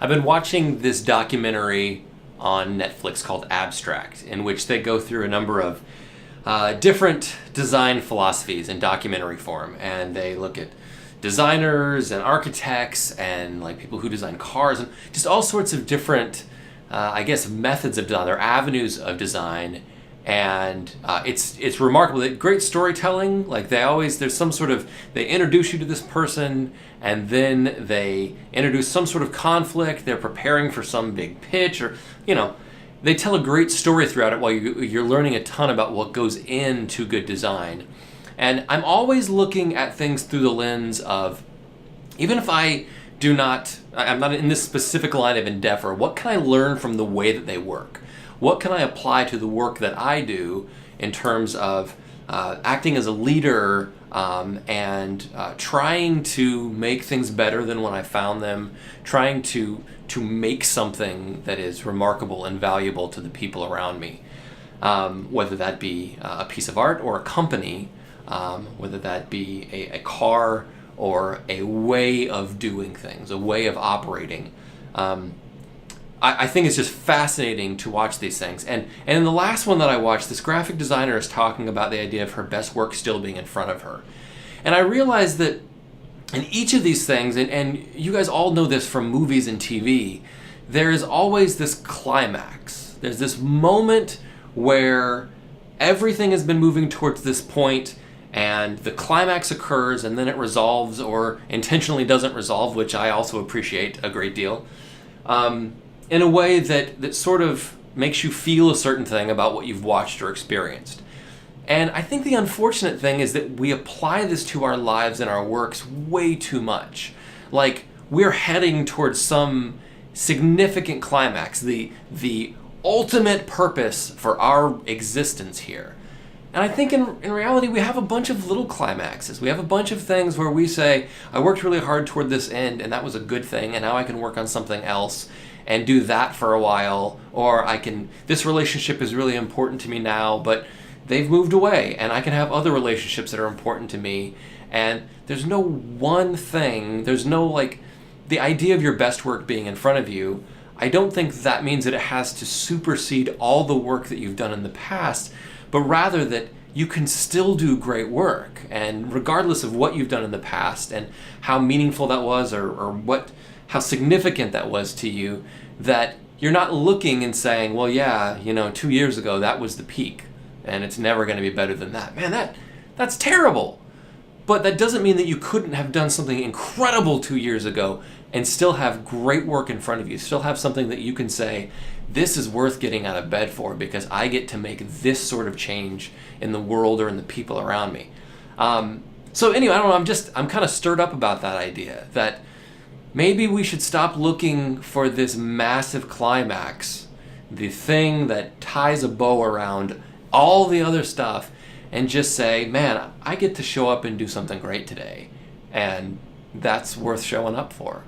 I've been watching this documentary on Netflix called Abstract, in which they go through a number of different design philosophies in documentary form, and they look at designers and architects and like people who design cars and just all sorts of different, I guess, methods of design or avenues of design. And it's remarkable that great storytelling. Like there's some sort of, they introduce you to this person and then they introduce some sort of conflict. They're preparing for some big pitch, or they tell a great story throughout it while you're learning a ton about what goes into good design. And I'm always looking at things through the lens of, even if I'm not in this specific line of endeavor, what can I learn from the way that they work? What can I apply to the work that I do in terms of acting as a leader and trying to make things better than when I found them, trying to make something that is remarkable and valuable to the people around me, whether that be a piece of art or a company, whether that be a car or a way of doing things, a way of operating. I think it's just fascinating to watch these things. And in the last one that I watched, this graphic designer is talking about the idea of her best work still being in front of her. And I realized that in each of these things, and you guys all know this from movies and TV, there is always this climax. There's this moment where everything has been moving towards this point, and the climax occurs, and then it resolves, or intentionally doesn't resolve, which I also appreciate a great deal, in a way that sort of makes you feel a certain thing about what you've watched or experienced. And I think the unfortunate thing is that we apply this to our lives and our works way too much. Like, we're heading towards some significant climax, the ultimate purpose for our existence here. And I think in reality, we have a bunch of little climaxes. We have a bunch of things where we say, I worked really hard toward this end, and that was a good thing, and now I can work on something else and do that for a while. Or this relationship is really important to me now, but they've moved away, and I can have other relationships that are important to me. And there's no one thing, there's no the idea of your best work being in front of you. I don't think that means that it has to supersede all the work that you've done in the past, but rather that you can still do great work. And regardless of what you've done in the past and how meaningful that was or how significant that was to you, that you're not looking and saying, well, yeah, 2 years ago, that was the peak, and it's never going to be better than that. Man, that's terrible. But that doesn't mean that you couldn't have done something incredible 2 years ago and still have great work in front of you, still have something that you can say, this is worth getting out of bed for because I get to make this sort of change in the world or in the people around me. So anyway, I don't know, I'm kind of stirred up about that idea, that maybe we should stop looking for this massive climax, the thing that ties a bow around all the other stuff, and just say, man, I get to show up and do something great today, and that's worth showing up for.